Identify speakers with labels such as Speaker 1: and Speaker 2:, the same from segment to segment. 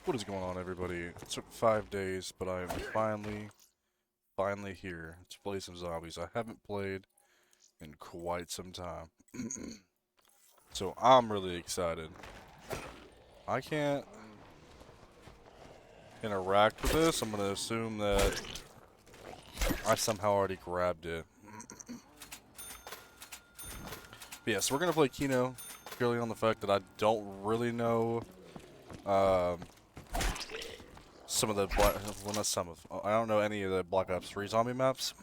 Speaker 1: What is going on, everybody? It took 5 days, but I am finally here to play some zombies. I haven't played in quite some time. So I'm really excited. I can't interact with this. I'm gonna assume that I somehow already grabbed it. But yeah, so we're gonna play Kino, purely on the fact that I don't really know some of the I don't know any of the Black Ops 3 zombie maps.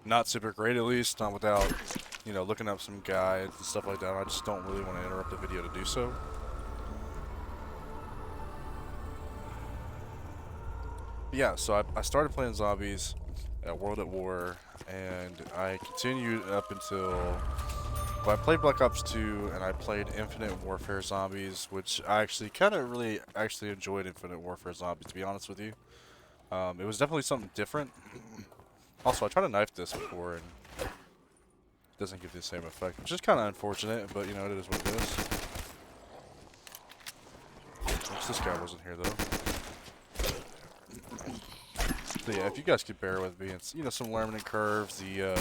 Speaker 1: Not super great, at least, not without, you know, looking up some guides and stuff like that. I just don't really want to interrupt the video to do so. But yeah, so I started playing zombies at World at War, and I continued up until, well, I played Black Ops 2, and I played Infinite Warfare Zombies, which I actually really enjoyed Infinite Warfare Zombies, to be honest with you. It was definitely something different. Also, I tried to knife this before, and it doesn't give the same effect, which is kind of unfortunate, but, you know, it is what it is. Wish this guy wasn't here, though. So yeah, if you guys could bear with me, it's, you know, some learning curves. The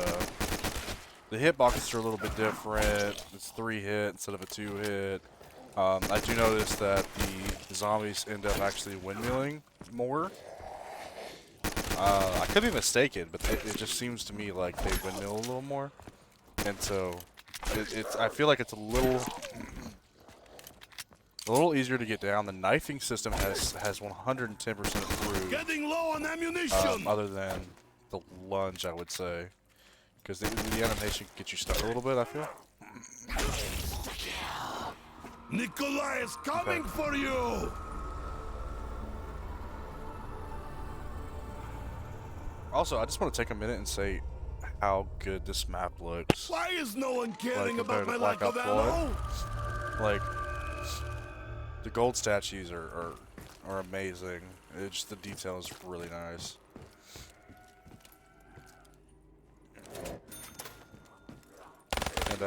Speaker 1: hitboxes are a little bit different. It's 3-hit instead of a 2-hit. I do notice that the zombies end up actually windmilling more. I could be mistaken, but it just seems to me like they windmill a little more. And so, I feel like it's a little easier to get down. The knifing system has 110% improved.
Speaker 2: Getting low on ammunition.
Speaker 1: Other than the lunge, I would say, because the animation can get you stuck a little bit, I feel.
Speaker 2: Nikolai is coming for you.
Speaker 1: Also, I just want to take a minute and say how good this map looks.
Speaker 2: Why is no one caring
Speaker 1: Like,
Speaker 2: about my
Speaker 1: compared
Speaker 2: lack
Speaker 1: to
Speaker 2: of
Speaker 1: Black
Speaker 2: ammo?
Speaker 1: Ops 1. Like, the gold statues are amazing. It's just the detail is really nice. And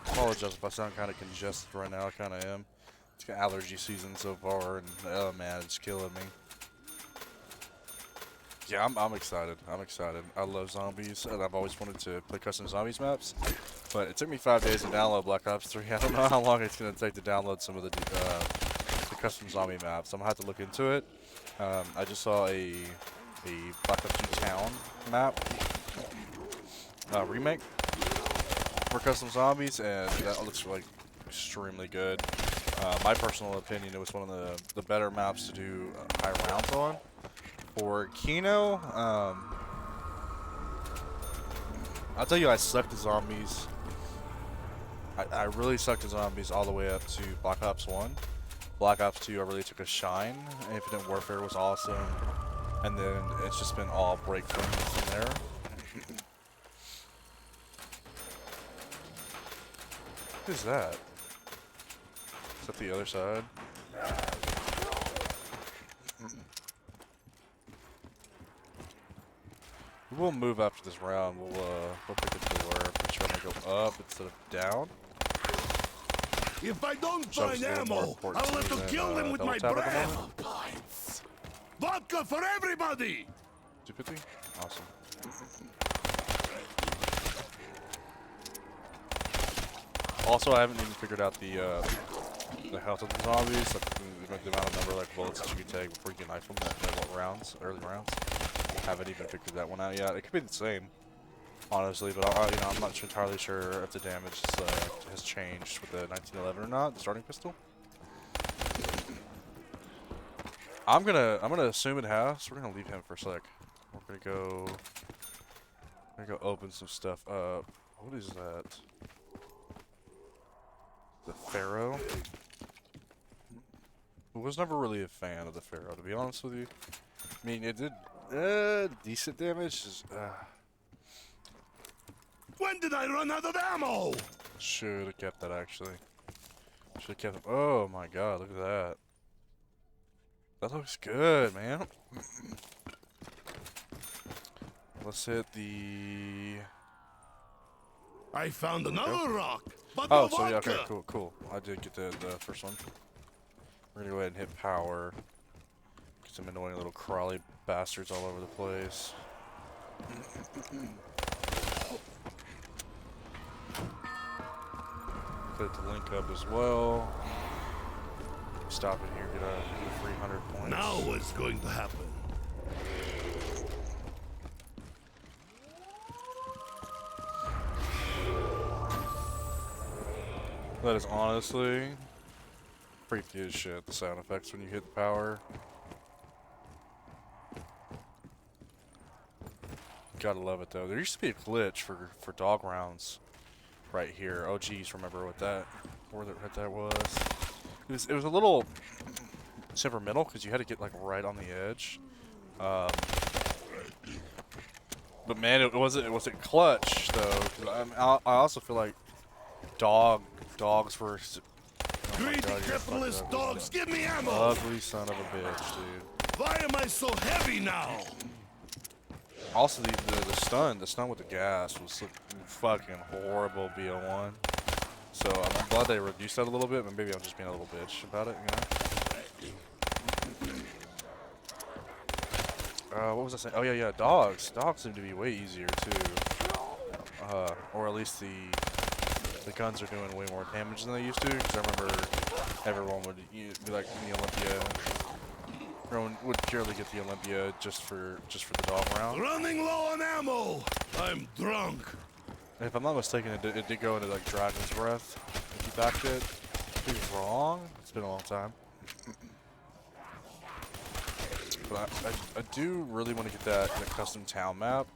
Speaker 1: apologize if I sound kind of congested right now. I kind of am. It's got allergy season so far, and oh man, it's killing me. Yeah, I'm excited. I'm excited. I love zombies, and I've always wanted to play custom zombies maps. But it took me 5 days to download Black Ops 3. I don't know how long it's going to take to download some of the custom zombie maps. I'm going to have to look into it. I just saw a Black Ops 2 Town map remake for custom zombies, and that looks like extremely good. My personal opinion, it was one of the better maps to do high rounds on. For Kino, I'll tell you, I sucked at zombies. I really sucked at zombies all the way up to Black Ops 1. Black Ops 2, I really took a shine. Infinite Warfare was awesome. And then it's just been all breakthrough from there. What is that? Is that the other side? We'll move after this round. We'll pick a door. I'm trying to go up instead of down.
Speaker 2: If I don't
Speaker 1: So
Speaker 2: find ammo, I'll have to kill them with my breath. Vodka for everybody.
Speaker 1: 250? Awesome. Also, I haven't even figured out the health of the zombies, like the amount of number like bullets that you can take before you can knife them. What rounds, early rounds. Haven't even figured that one out yet. It could be the same, honestly, but you know, I'm not entirely sure if the damage has changed with the 1911 or not. The starting pistol. I'm gonna assume it has. So we're gonna leave him for a sec. We're gonna go open some stuff up. What is that? The Pharaoh. I was never really a fan of the Pharaoh, to be honest with you. I mean, it did decent damage.
Speaker 2: When did I run out of ammo?
Speaker 1: Should have kept that, actually. Should have kept it. Oh my god, look at that. That looks good, man. Let's hit the...
Speaker 2: I found another rock, but
Speaker 1: Oh,
Speaker 2: no
Speaker 1: so yeah,
Speaker 2: vodka.
Speaker 1: okay, cool. I did get the first one. We're gonna go ahead and hit power. Get some annoying little crawly bastards all over the place. Click the link up as well. Stop in here, get a 300 points.
Speaker 2: Now what's going to happen?
Speaker 1: That is honestly freaky as shit, the sound effects when you hit the power. Gotta love it though. There used to be a glitch for dog rounds right here. Oh geez, remember what that was. It was a little temperamental because you had to get like right on the edge. But man, it wasn't clutch though. 'Cause I also feel like dogs were. Oh my
Speaker 2: Greedy
Speaker 1: God, you're
Speaker 2: capitalist
Speaker 1: fucking
Speaker 2: dogs, give me ammo!
Speaker 1: ugly son of a bitch, dude.
Speaker 2: Why am I so heavy now?
Speaker 1: Also, the stun with the gas was fucking horrible. BO1. So I'm glad they reduced that a little bit, but maybe I'm just being a little bitch about it, you know. What was I saying? Oh yeah, dogs. Dogs seem to be way easier too. Or at least the guns are doing way more damage than they used to. Because I remember everyone would be like in the Olympia. Everyone would purely get the Olympia just for the dog round.
Speaker 2: Running low on ammo! I'm drunk.
Speaker 1: And if I'm not mistaken, it did go into like Dragon's Breath. If you backed it, if it's wrong, it's been a long time. But I do really want to get that custom town map.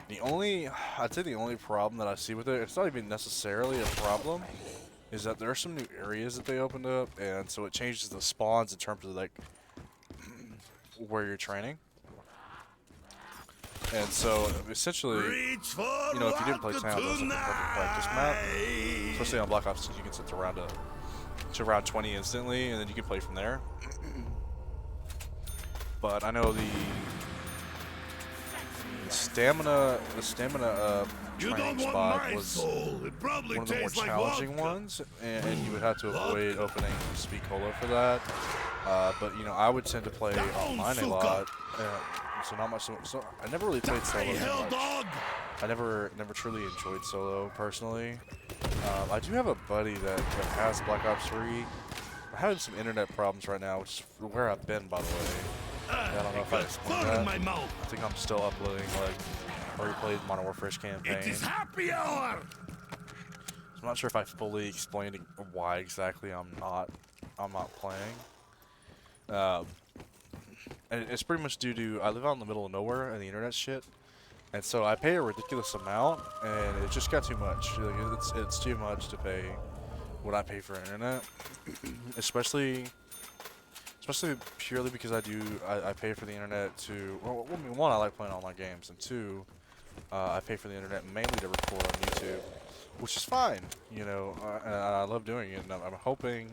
Speaker 1: I'd say the only problem that I see with it, it's not even necessarily a problem, is that there are some new areas that they opened up, and so it changes the spawns in terms of like where you're training. And so essentially, you know, if you didn't play town, that's like a perfect practice map. Especially on Black Ops 2, you can set to round 20 instantly, and then you can play from there. But I know the stamina training spot was one of the more challenging ones, and you would have to avoid opening Speak Holo for that. But you know, I would tend to play online a lot, so not much. So I never really played solo too much. I never truly enjoyed solo personally. I do have a buddy that has Black Ops 3. I'm having some internet problems right now, which is where I've been, by the way. I don't know if I explained that. I think I'm still uploading like already played Modern Warfare's campaign.
Speaker 2: It is happy hour.
Speaker 1: I'm not sure if I fully explained why exactly I'm not playing. And it's pretty much due to I live out in the middle of nowhere and the internet's shit, and so I pay a ridiculous amount, and it just got too much. Like, it's too much to pay what I pay for internet, especially purely because I pay for the internet to, well, I mean, one, I like playing online games, and two, I pay for the internet mainly to record on YouTube, which is fine, you know, and I love doing it, and I'm hoping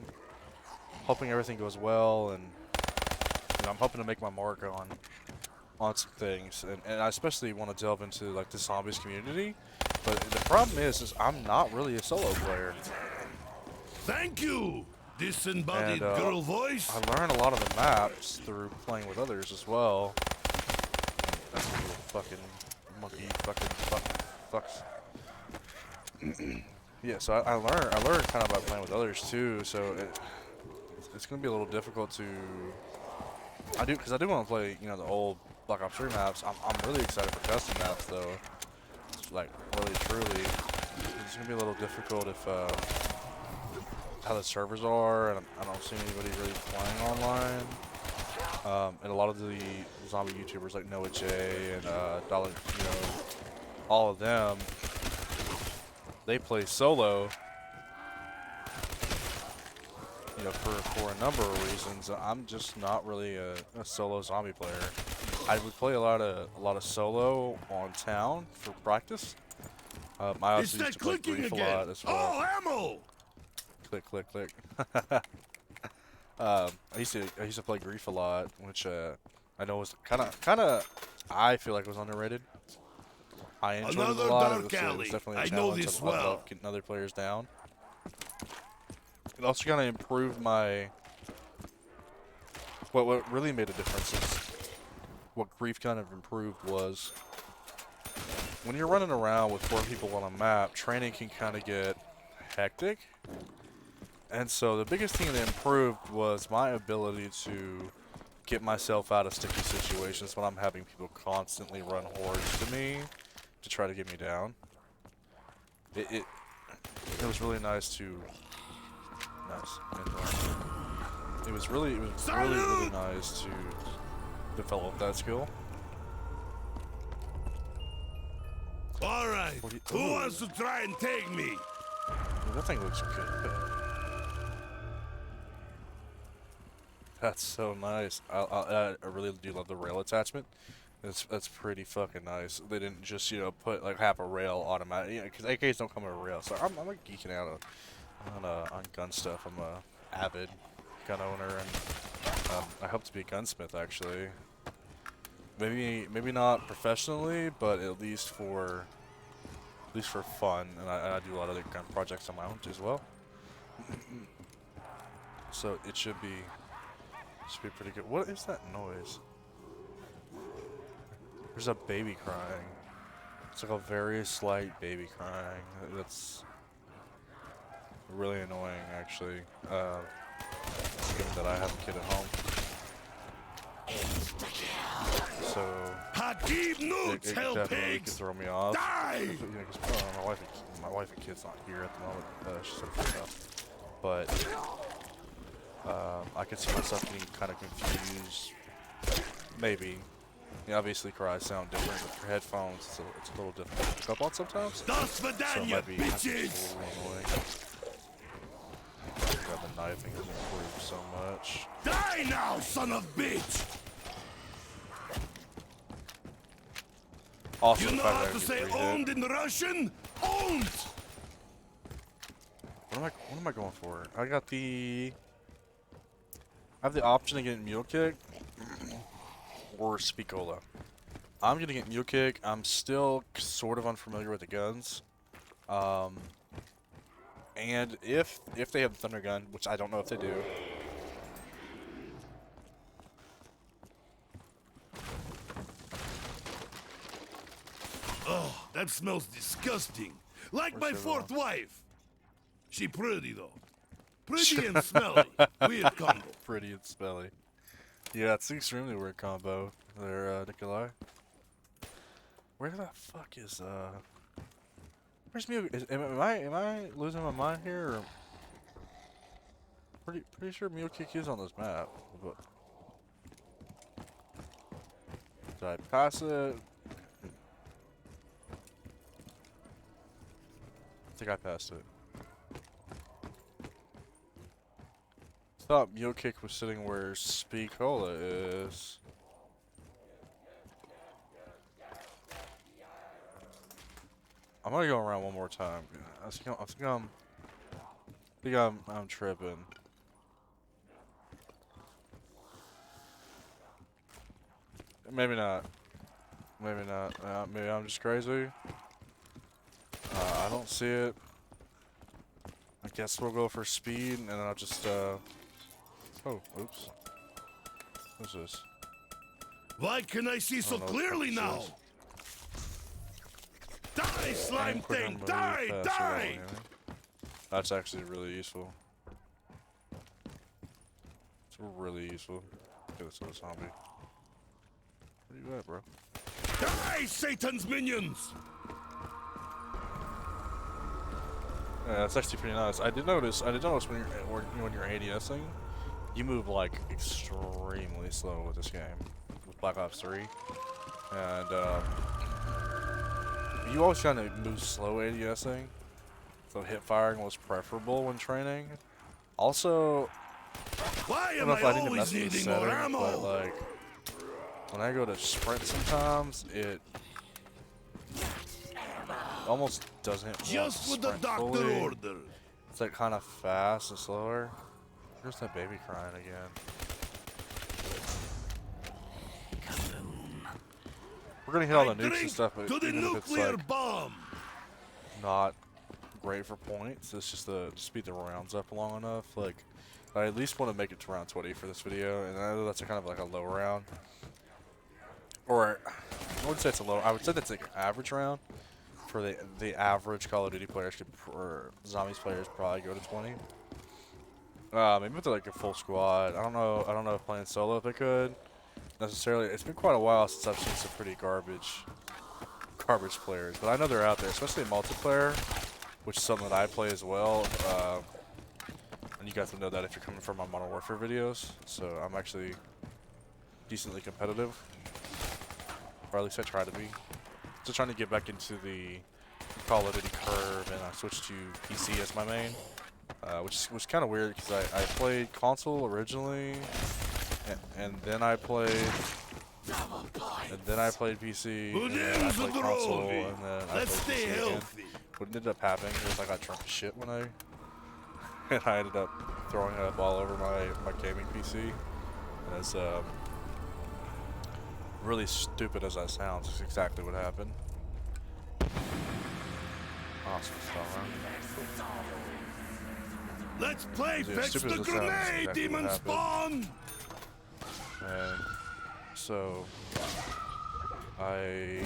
Speaker 1: everything goes well, and you know, I'm hoping to make my mark on some things, and I especially want to delve into like the zombies community, but the problem is I'm not really a solo player.
Speaker 2: Thank you. Disembodied girl voice.
Speaker 1: I learned a lot of the maps through playing with others as well. That's a little fucking monkey fucks. Yeah, so I learned kind of by playing with others too. So it's gonna be a little difficult to. I do want to play, you know, the old Black Ops 3 maps. I'm really excited for custom maps though. It's like really truly, it's gonna be a little difficult if. How the servers are, and I don't see anybody really playing online. And a lot of the zombie YouTubers like Noah J and Dollar, you know, all of them, they play solo. You know, for a number of reasons. I'm just not really a solo zombie player. I would play a lot of solo on town for practice. I also used to play Grief a lot as well.
Speaker 2: Oh, ammo!
Speaker 1: Click. I used to play Grief a lot, which I know was kind of I feel like was underrated. I enjoyed it a lot. It was definitely a challenge. I love getting other players down. It also kind of improved my what really made a difference is what Grief kind of improved was when you're running around with 4 people on a map, training can kind of get hectic. And so the biggest thing that improved was my ability to get myself out of sticky situations when I'm having people constantly run hordes to me to try to get me down. It was really nice to it was really nice to develop that skill.
Speaker 2: All right, who wants to try and take me?
Speaker 1: Ooh, that thing looks good. That's so nice. I really do love the rail attachment. That's pretty fucking nice. They didn't just, you know, put like half a rail automatic, you know, because AKs don't come with a rail. So I'm like geeking out on gun stuff. I'm a avid gun owner, and I hope to be a gunsmith actually. Maybe not professionally, but at least for fun. And I do a lot of other gun projects on my own as well. So it should be pretty good. What is that noise? There's a baby crying. It's like a very slight baby crying. That's really annoying, actually. Given that I have a kid at home. So it definitely could throw me off. You know, 'cause, my wife and kid's not here at the moment. She's at the house. But I could see myself getting kind of confused. Maybe. You know, obviously cries sound different, but for headphones, it's a little difficult to pick up on sometimes. So it might be a little annoying. God, the knifing has improved so much.
Speaker 2: Die now, son of bitch!
Speaker 1: Also,
Speaker 2: you know how to say owned in Russian? Owned!
Speaker 1: What am I going for? I have the option to get Mule Kick or Spicola. I'm gonna get Mule Kick. I'm still sort of unfamiliar with the guns. And if they have the Thunder Gun, which I don't know if they do.
Speaker 2: Oh, that smells disgusting. Like my fourth wife. She pretty though. Pretty and smelly. Weird combo.
Speaker 1: Pretty and smelly. Yeah, it's an extremely weird combo there, Nikolai. Where the fuck is, where's Mew? Am I losing my mind here? Or pretty sure Mule Kick is on this map. But did I pass it? I think I passed it. Thought Mule Kick was sitting where Spicola is. I'm gonna go around one more time. I think I'm tripping. Maybe not. Maybe not. Maybe I'm just crazy. I don't see it. I guess we'll go for speed, and then I'll just, oh, oops. What's this?
Speaker 2: Why can I see so clearly now? Die, slime thing! Die! Die!
Speaker 1: That's actually really useful. It's really useful. Get this little zombie. Where you at, bro?
Speaker 2: Die, Satan's minions!
Speaker 1: Yeah, that's actually pretty nice. I did notice when you're ADSing, you move like extremely slow with this game, with Black Ops 3, and you always kind of move slow ADSing, so hip firing was preferable when training. Also,
Speaker 2: why
Speaker 1: I don't
Speaker 2: am
Speaker 1: know if
Speaker 2: I
Speaker 1: I need to
Speaker 2: always
Speaker 1: mess with the
Speaker 2: needing more
Speaker 1: setting,
Speaker 2: ammo?
Speaker 1: but like when I go to sprint sometimes, it almost doesn't
Speaker 2: just what the doctor
Speaker 1: fully.
Speaker 2: ordered.
Speaker 1: It's like kind of fast and slower. There's that baby crying again. We're gonna hit all the nukes and stuff, but
Speaker 2: to the
Speaker 1: even if it's
Speaker 2: nuclear
Speaker 1: like
Speaker 2: bomb.
Speaker 1: not great for points, it's just to speed the rounds up long enough. Like I at least want to make it to round 20 for this video, and I know that's kind of like a low round. Or, I wouldn't say it's a low, I would say that's like an average round. For the average Call of Duty player, or Zombies players probably go to 20. Maybe with like a full squad. I don't know if playing solo if it could. Necessarily. It's been quite a while since I've seen some pretty garbage players. But I know they're out there, especially in multiplayer, which is something that I play as well. And you guys will know that if you're coming from my Modern Warfare videos. So I'm actually decently competitive. Or at least I try to be. Still trying to get back into the Call of Duty curve, and I switched to PC as my main, which was kind of weird because I played console originally, and then I played PC, and then I played console, and then I played PC again. What ended up happening is I got drunk as shit when I ended up throwing up all over my gaming PC. As really stupid as that sounds, is exactly what happened. Awesome stuff, right?
Speaker 2: Let's play fetch the grenade, demon spawn!
Speaker 1: And so I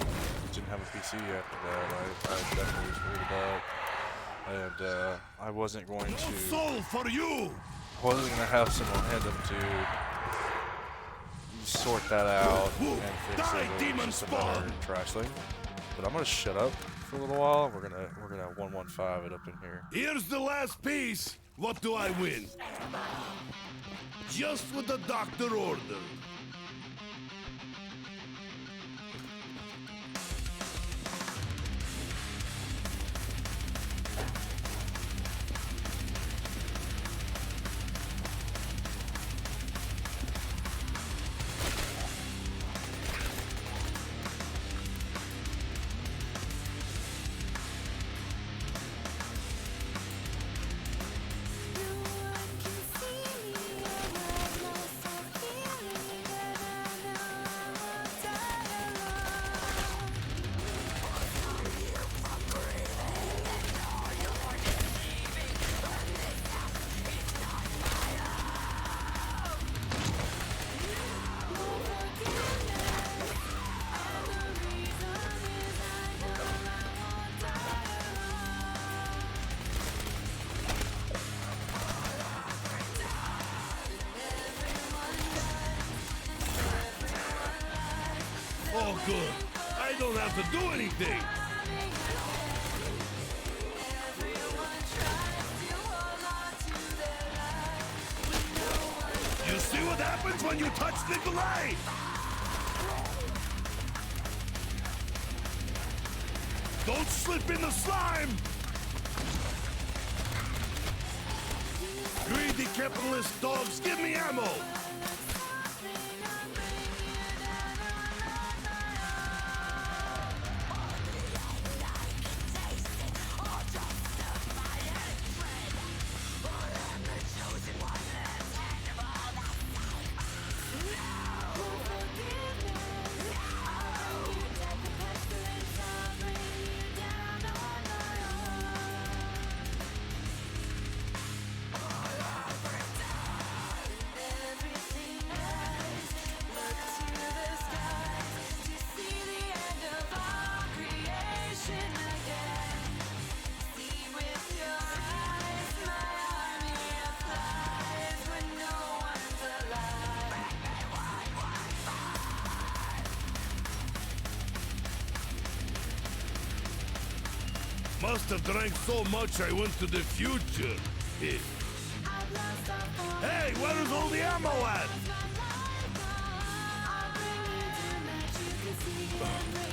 Speaker 1: didn't have a PC after that. I definitely screwed it up. And I wasn't going to
Speaker 2: soul for you!
Speaker 1: I wasn't gonna have someone random to sort that out and fix it with just another trash thing. But I'm gonna shut up for a little while. We're gonna 115 it up in here.
Speaker 2: Here's the last piece. What do I win? Just what the doctor ordered. Oh, good. I don't have to do anything. You see what happens when you touch the light? Don't slip in the slime! Greedy capitalist dogs, give me ammo! Must have drank so much I went to the future. Hey, where's all the ammo at?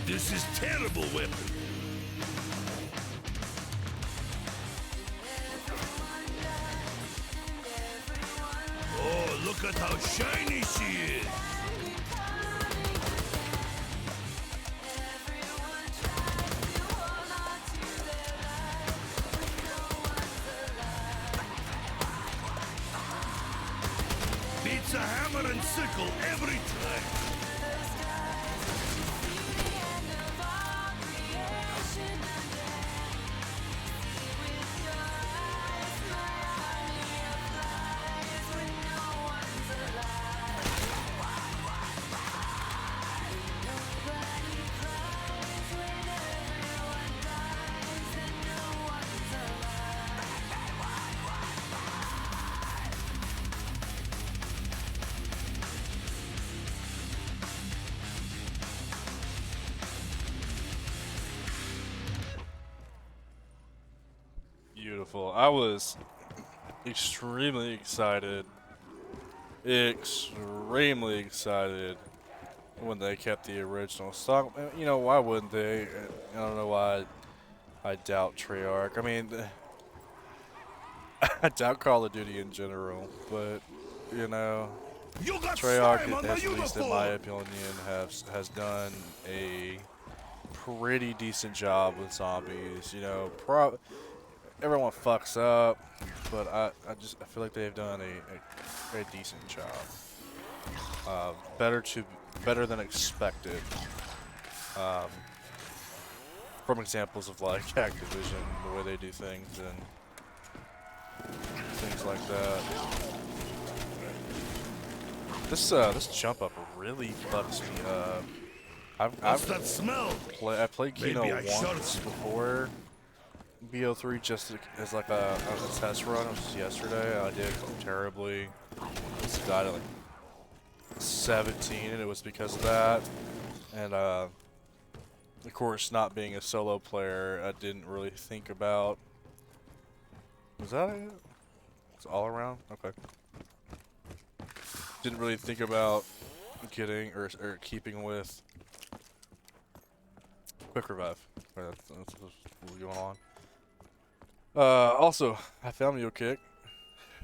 Speaker 2: This is terrible weapon. Oh, look at how shiny she is. Beats a hammer and sickle every time.
Speaker 1: beautiful. I was extremely excited. Extremely excited when they kept the original stock. You know, why wouldn't they? I don't know why I doubt Treyarch. I mean, I doubt Call of Duty in general, but, you know,
Speaker 2: You got
Speaker 1: Treyarch,
Speaker 2: slime on my
Speaker 1: at least in my
Speaker 2: uniform.
Speaker 1: opinion, has done a pretty decent job with zombies. You know, everyone fucks up, but I feel like they've done a decent job. Better than expected. Um, from examples of like Activision, the way they do things and things like that. This jump up really fucks me up.
Speaker 2: What's that smell?
Speaker 1: I played Kino
Speaker 2: Maybe I shot
Speaker 1: once
Speaker 2: you.
Speaker 1: before BO3 just as like a test run. It was just yesterday. I did terribly. Just died at like 17, and it was because of that. And of course, not being a solo player, I didn't really think about. Was that it? It's all around. Okay. Didn't really think about getting or keeping with quick revive. That's what's going on. Also, I found Mule Kick.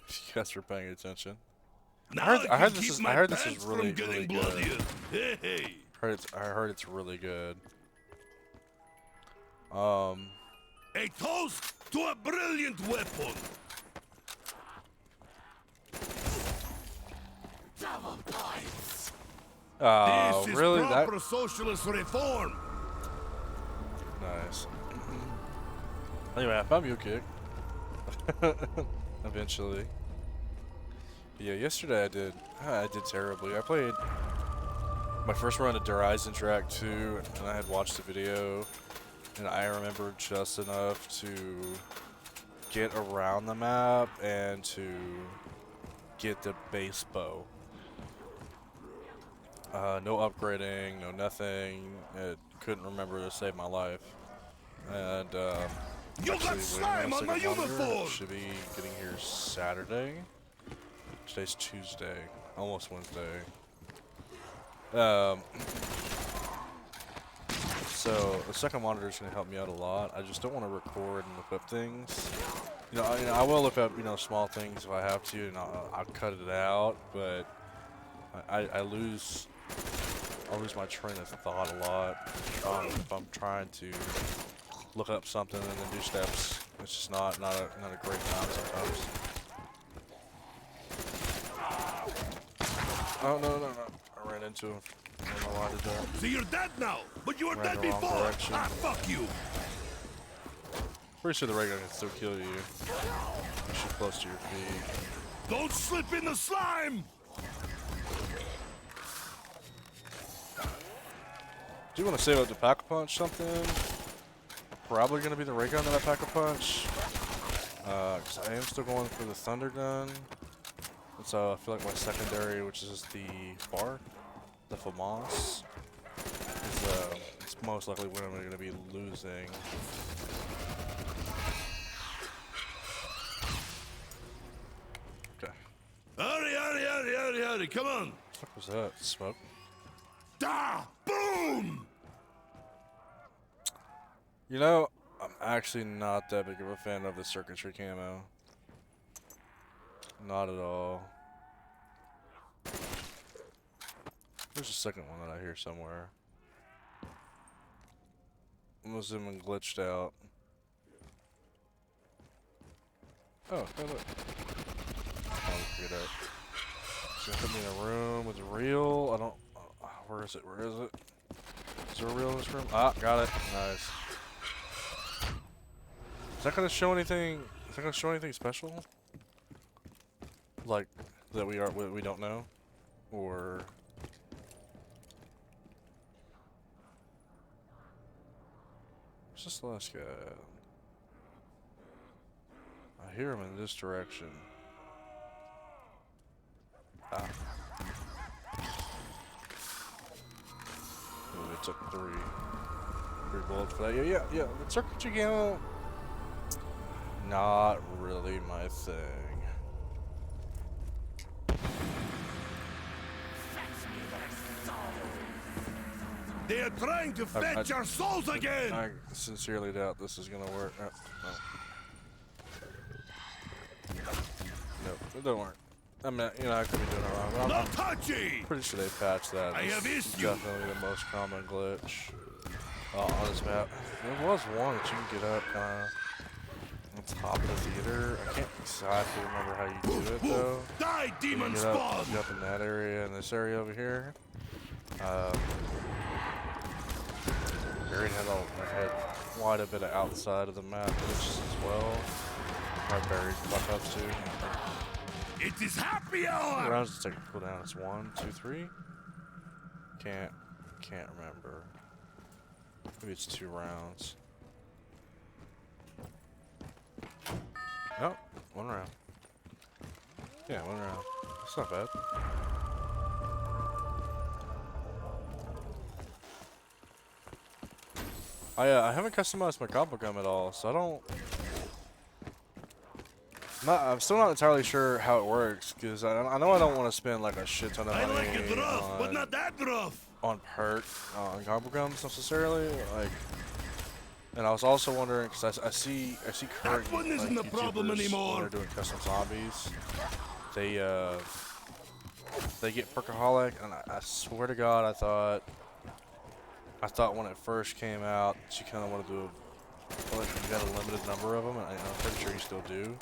Speaker 1: If you guys are paying attention.
Speaker 2: Now
Speaker 1: I heard
Speaker 2: can
Speaker 1: this
Speaker 2: keep
Speaker 1: is
Speaker 2: my
Speaker 1: I heard this is
Speaker 2: pants
Speaker 1: really
Speaker 2: from
Speaker 1: really
Speaker 2: getting
Speaker 1: good.
Speaker 2: bloodier. Hey.
Speaker 1: I heard it's really good.
Speaker 2: A toast to a brilliant weapon. Double points.
Speaker 1: Oh,
Speaker 2: This is
Speaker 1: really? That
Speaker 2: proper socialist reform.
Speaker 1: nice. Anyway, I found Mule Kick. Eventually. But yeah, yesterday I did terribly. I played my first run of Horizon Track 2, and I had watched the video, and I remembered just enough to get around the map and to get the base bow. No upgrading, no nothing. It couldn't remember to save my life. And
Speaker 2: You
Speaker 1: actually
Speaker 2: got
Speaker 1: waiting
Speaker 2: slime on my
Speaker 1: second monitor.
Speaker 2: uniform.
Speaker 1: Should be getting here Saturday. Today's Tuesday, almost Wednesday. So the second monitor is going to help me out a lot. I just don't want to record and look up things. You know, I will look up, you know, small things if I have to, and I'll cut it out. But I lose my train of thought a lot if I'm trying to look up something and then do steps. It's just not a great time sometimes. Oh no! I ran into him. I don't know why I did that.
Speaker 2: So you're dead now, but you were
Speaker 1: Ran
Speaker 2: dead
Speaker 1: the wrong
Speaker 2: before.
Speaker 1: direction.
Speaker 2: Ah, fuck you.
Speaker 1: Pretty sure the ray gun can still kill you. Once you're close to your feet.
Speaker 2: Don't slip in the slime.
Speaker 1: Do you want to save up to pack-a-punch something? Probably going to be the ray gun that I pack-a-punch. Because I am still going for the thunder gun. And so I feel like my secondary, which is the FAR, the FAMAS, is it's most likely what I'm going to be losing. Okay.
Speaker 2: Hurry, come on.
Speaker 1: What the fuck was that? Smoke?
Speaker 2: Da! Boom!
Speaker 1: You know, I'm actually not that big of a fan of the circuitry camo. Not at all. There's a second one that I hear somewhere. Almost even glitched out. Oh, hey look. Oh, forget that. It's gonna put me in a room with a reel. I don't. Where is it? Where is it? Is there a reel in this room? Ah, got it. Nice. Is that gonna show anything? Is that gonna show anything special? Like that we don't know, or? Where's this last guy? I hear him in this direction. Ah. Ooh, it took three bullets for that. Yeah. The circuitry camo. not really my thing.
Speaker 2: They are trying to fetch our souls again!
Speaker 1: I sincerely doubt this is gonna work. No. Nope, it don't work. I mean, you know, I could be doing it wrong, but
Speaker 2: No
Speaker 1: I'm
Speaker 2: touchy!
Speaker 1: pretty sure they patched that.
Speaker 2: I have
Speaker 1: This is
Speaker 2: issue.
Speaker 1: definitely the most common glitch on this map. There was one that you can get up kind of on top of the theater. I can't exactly remember how you do it though.
Speaker 2: Die, demon
Speaker 1: You
Speaker 2: spawn!
Speaker 1: get up in that area and this area over here. Buried had quite a bit of outside of the map glitches as well. I buried fuck ups too.
Speaker 2: It is happy
Speaker 1: How many
Speaker 2: hour!
Speaker 1: rounds does it take to cool down? It's 1, 2, 3? Can't remember. Maybe it's 2 rounds. Oh, 1 round. Yeah, 1 round. That's not bad. I haven't customized my combo gun at all, so I don't. I'm still not entirely sure how it works, because I know I don't want to spend like a shit ton of
Speaker 2: I
Speaker 1: money
Speaker 2: like it rough, but not that rough!
Speaker 1: on perk on combo guns necessarily. Like, and I was also wondering because I see current
Speaker 2: That one isn't
Speaker 1: like,
Speaker 2: a problem
Speaker 1: YouTubers
Speaker 2: anymore.
Speaker 1: when they're doing custom zombies. They get perkaholic, and I swear to God, I thought when it first came out, you kind of wanted to. Like you got a limited number of them, and I'm pretty sure you still do.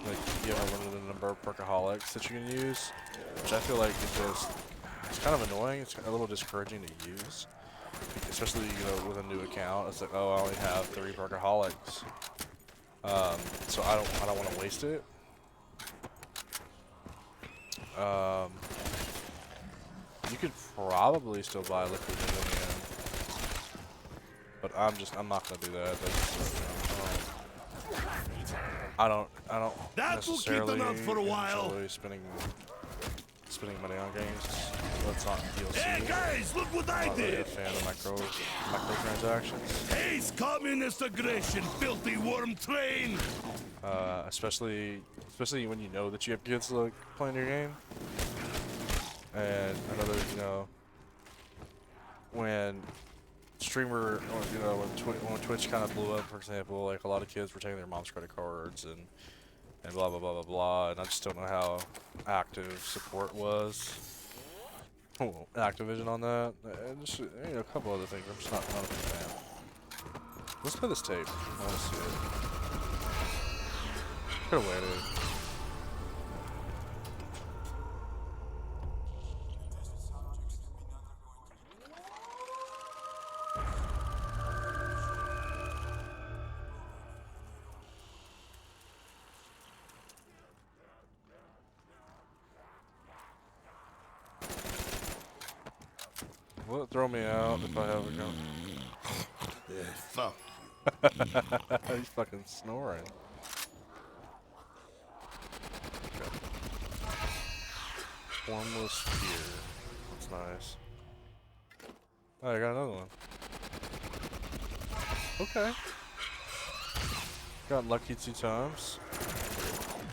Speaker 1: Like you have a limited number of perkaholics that you can use, which I feel like it's kind of annoying. It's a little discouraging to use, especially with a new account. It's like, oh, I only have 3 perkaholics, so I don't want to waste it. You could probably still buy liquid helium, but I'm not gonna do that. I don't
Speaker 2: That will keep
Speaker 1: necessarily
Speaker 2: them out for a while.
Speaker 1: enjoy spending money on games. That's not DLC.
Speaker 2: Hey guys, look what I
Speaker 1: I'm not really a
Speaker 2: did!
Speaker 1: fan of microtransactions.
Speaker 2: Haste communist aggression, filthy worm train!
Speaker 1: Especially when you know that you have kids like playing your game. And another, when streamer, or when Twitch kind of blew up, for example, like a lot of kids were taking their mom's credit cards and blah blah blah blah blah, and I just don't know how active support was. Oh, Activision on that, and just a couple other things. I'm just not a big fan. Let's play this tape. I want to see it. Could have waited. Will it throw me out if I have a gun?
Speaker 2: Yeah, fuck.
Speaker 1: He's fucking snoring. Okay. Formless fear. That's nice. Oh, I got another one. Okay. Got lucky 2 times.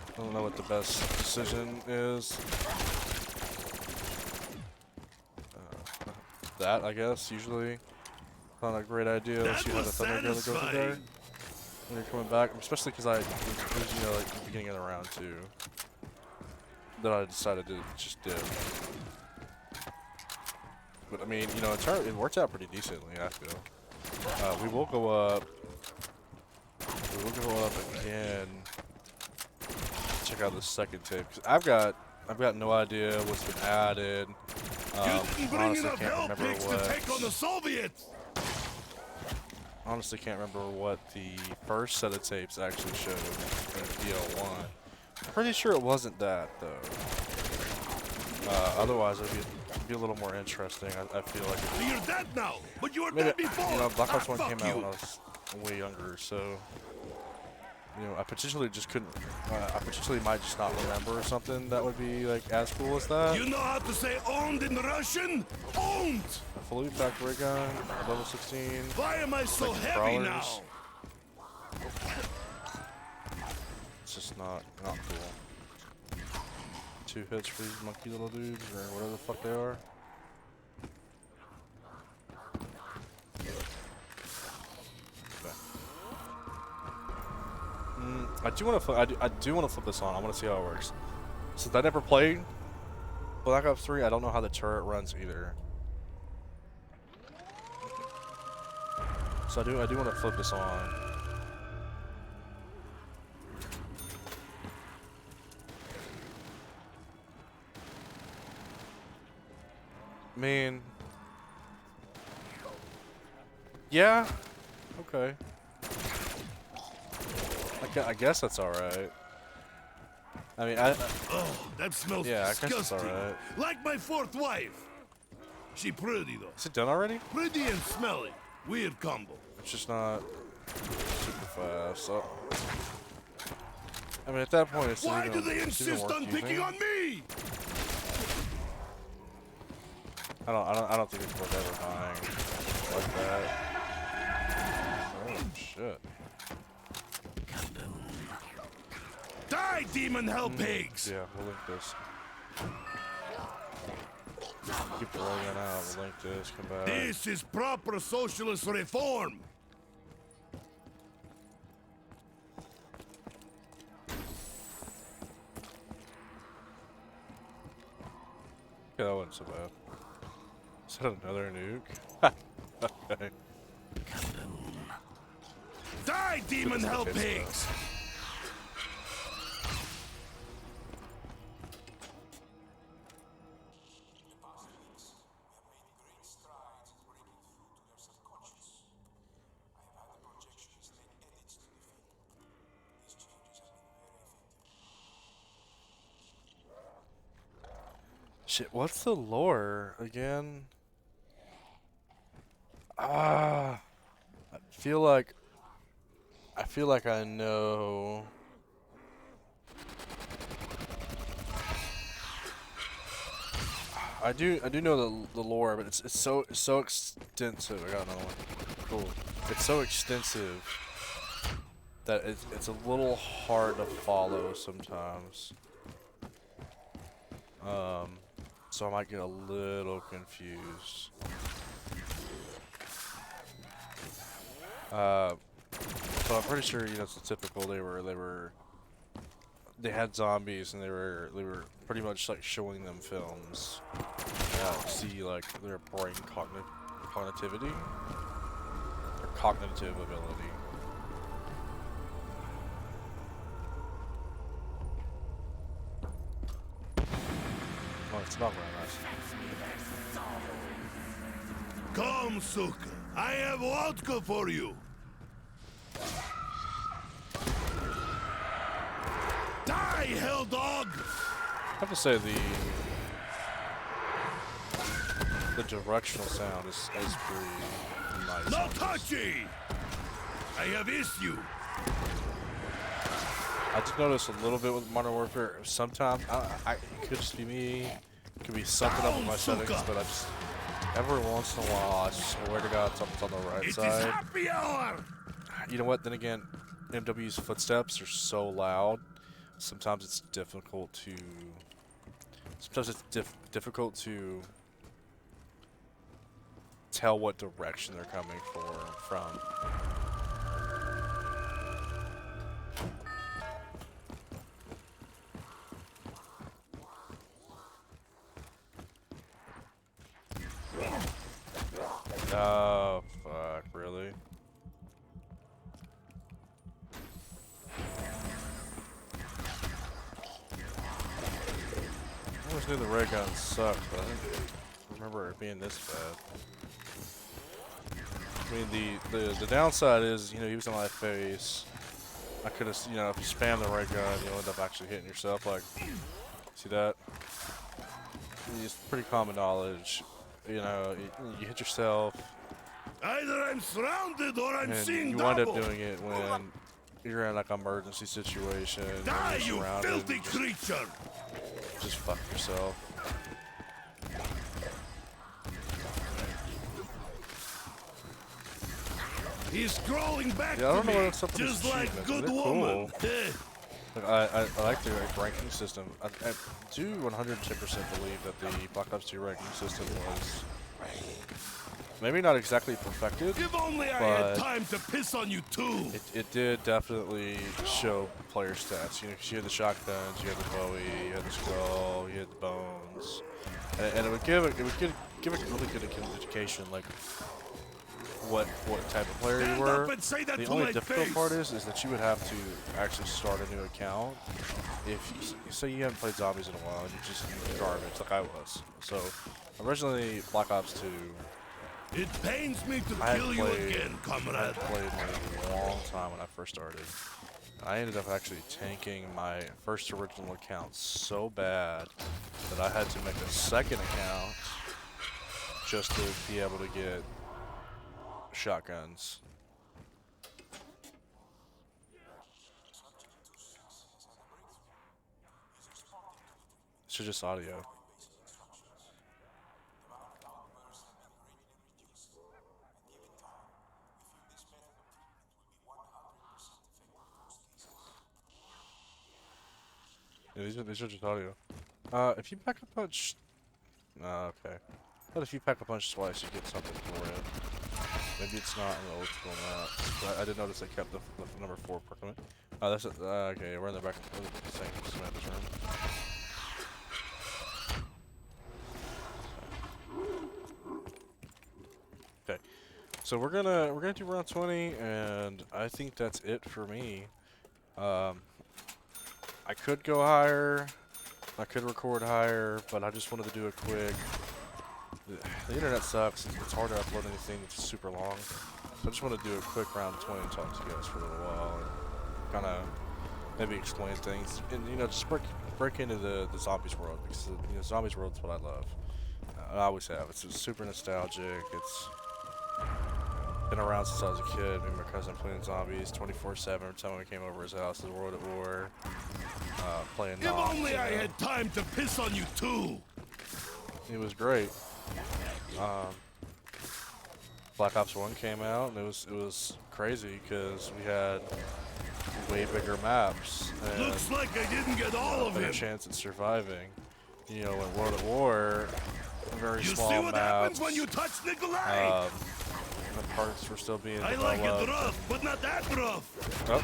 Speaker 1: I don't know what the best decision is. That, I guess, usually not a great idea unless you have a thunder gun that goes in there when you're coming back, especially because it was, like the beginning of the round too, that I decided to just dip. But I mean, it worked out pretty decently, I feel. We will go up again. Check out the second tape, because I've got no idea what's been added.
Speaker 2: You didn't bring
Speaker 1: Honestly,
Speaker 2: enough
Speaker 1: can't
Speaker 2: help
Speaker 1: remember
Speaker 2: pigs to take on the Soviets!
Speaker 1: Honestly, can't remember what the first set of tapes actually showed in DL1. I'm pretty sure it wasn't that though. Otherwise, it'd be a little more interesting. I feel like.
Speaker 2: You're dead now, but you were
Speaker 1: Maybe,
Speaker 2: dead before.
Speaker 1: Black Ops 1
Speaker 2: fuck
Speaker 1: came out
Speaker 2: you.
Speaker 1: when I was way younger, so I potentially just couldn't. I potentially might just not remember something that would be like as cool as that.
Speaker 2: You know how to say owned in Russian? Owned!
Speaker 1: A fully factory gun, a level 16.
Speaker 2: Why am I so
Speaker 1: Like
Speaker 2: heavy
Speaker 1: crawlers.
Speaker 2: now?
Speaker 1: It's just not cool. 2 hits for these monkey little dudes, or whatever the fuck they are. I do want to flip this on. I want to see how it works. Since I never played Black Ops 3, I don't know how the turret runs either. So I do want to flip this on. I mean, yeah, okay. I guess that's alright. I mean,
Speaker 2: oh, that smells
Speaker 1: yeah,
Speaker 2: disgusting.
Speaker 1: I guess it's alright.
Speaker 2: Like my 4th wife. She pretty though.
Speaker 1: Is it done already?
Speaker 2: Pretty and smelly. Weird combo.
Speaker 1: It's just not super fast. So, I mean, at that point, it's
Speaker 2: Why
Speaker 1: even,
Speaker 2: do they insist on picking on me?
Speaker 1: I don't think it's worth ever dying like that. Oh shit.
Speaker 2: Die, demon hell pigs!
Speaker 1: Yeah, we'll link this. Keep rolling it out. We'll link this. Come back.
Speaker 2: This is proper socialist reform.
Speaker 1: Yeah, that wasn't so bad. Is that another nuke? Okay.
Speaker 2: Die, demon hell pigs!
Speaker 1: Shit, what's the lore again? I feel like I know. I do know the lore, but it's so extensive. I got another one. Cool. It's so extensive that it's a little hard to follow sometimes. So I might get a little confused. But I'm pretty sure, you know, it's typical. They had zombies, and they were pretty much like showing them films. See like their brain cognitivity or cognitive ability. Oh, it's not very nice.
Speaker 2: Come, Suka. I have vodka for you. Die, hell dog!
Speaker 1: I have to say the directional sound is pretty nice.
Speaker 2: No touchy! I have issue.
Speaker 1: I just noticed a little bit with Modern Warfare. Sometimes it could just be me. It could be something up with my settings, but I just every once in a while, I swear to God, something's on the right
Speaker 2: It is
Speaker 1: side.
Speaker 2: happy hour!
Speaker 1: You know what? Then again, MW's footsteps are so loud. Sometimes it's difficult to. Sometimes it's difficult to tell what direction they're coming from. Oh, fuck, really? I always knew the ray gun sucked, but I didn't remember it being this bad. I mean, the downside is, you know, he was in my face. I could have, you know, if you spam the ray gun, you'll end up actually hitting yourself. Like, see that? It's pretty common knowledge. You know, you hit yourself.
Speaker 2: Either I'm surrounded or I'm
Speaker 1: And
Speaker 2: seeing
Speaker 1: you
Speaker 2: double.
Speaker 1: wind up doing it when you're in like an emergency situation.
Speaker 2: Die,
Speaker 1: you're
Speaker 2: you
Speaker 1: surrounded,
Speaker 2: filthy
Speaker 1: and
Speaker 2: creature!
Speaker 1: just fuck yourself.
Speaker 2: He's crawling back
Speaker 1: Yeah, I don't
Speaker 2: to
Speaker 1: know
Speaker 2: me,
Speaker 1: what's up with
Speaker 2: just
Speaker 1: these
Speaker 2: like
Speaker 1: achievements,
Speaker 2: good
Speaker 1: but they're
Speaker 2: woman.
Speaker 1: cool. Like, I like the ranking system. I do 110% believe that the Black Ops 2 ranking system was maybe not exactly perfected,
Speaker 2: If only I had
Speaker 1: but
Speaker 2: time to piss on you too.
Speaker 1: it did definitely show player stats. You know, 'cause you had the shotguns, you had the Bowie, you had the skull, you had the bones, and it would give a really good indication, like what type of player you
Speaker 2: Stand
Speaker 1: were.
Speaker 2: up and say that
Speaker 1: The
Speaker 2: to
Speaker 1: only
Speaker 2: my
Speaker 1: difficult
Speaker 2: face.
Speaker 1: part is that you would have to actually start a new account. If you say you haven't played zombies in a while and you're garbage, like I was. So originally Black Ops 2,
Speaker 2: It pains me to
Speaker 1: I had
Speaker 2: kill you
Speaker 1: played
Speaker 2: again,
Speaker 1: I
Speaker 2: comrade.
Speaker 1: had played like a long time when I first started. I ended up actually tanking my first original account so bad that I had to make a second account just to be able to get shotguns. It's just audio. Yeah, these are just audio. If you pack a punch, okay. But if you pack a punch twice, you get something for it. Maybe it's not on the old school map. But I did notice they kept the number 4 Pokemon. Oh, that's it. Okay, we're in the back of the same Samantha's room. Okay, so we're gonna do round 20, and I think that's it for me. I could go higher. I could record higher, but I just wanted to do a quick. The internet sucks. It's hard to upload anything that's super long. So I just want to do a quick round 20 and talk to you guys for a little while and kind of maybe explain things and just break into the zombies world because zombies world is what I love. I always have. It's super nostalgic. It's been around since I was a kid. Me and my cousin playing zombies 24/7. Every time we came over his house, the World at War, playing
Speaker 2: If
Speaker 1: Knox.
Speaker 2: only I had time to piss on you too.
Speaker 1: It was great. Black Ops 1 came out and it was crazy because we had way bigger maps and
Speaker 2: Looks like I didn't get all
Speaker 1: a
Speaker 2: of
Speaker 1: better
Speaker 2: him.
Speaker 1: chance at surviving. In World at War, a very
Speaker 2: You
Speaker 1: small
Speaker 2: see what happens
Speaker 1: maps.
Speaker 2: when you touch Nikolai?
Speaker 1: The parts were still being
Speaker 2: I
Speaker 1: developed.
Speaker 2: like it rough, but not that rough.
Speaker 1: Oh.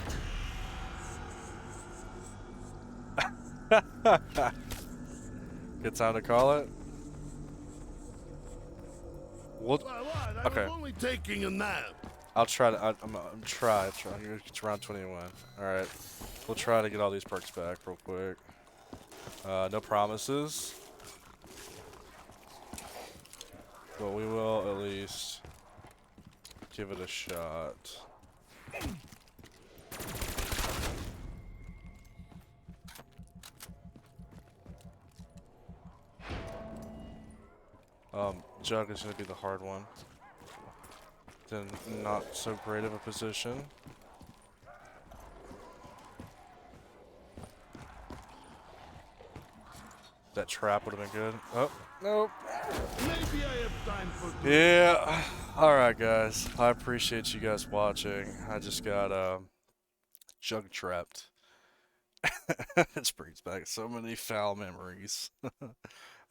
Speaker 1: Good time to call it. We'll,
Speaker 2: What? I
Speaker 1: okay.
Speaker 2: was only taking a nap.
Speaker 1: I'll try to. I'm try. It's round 21. All right. We'll try to get all these perks back real quick. No promises, but we will at least give it a shot. Jug is going to be the hard one. Then not so great of a position. That trap would have been good. Oh, nope.
Speaker 2: Maybe I have time for
Speaker 1: Yeah. Alright, guys. I appreciate you guys watching. I just got jug trapped. It brings back so many foul memories.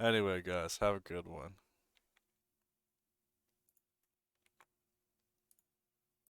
Speaker 1: Anyway, guys, have a good one.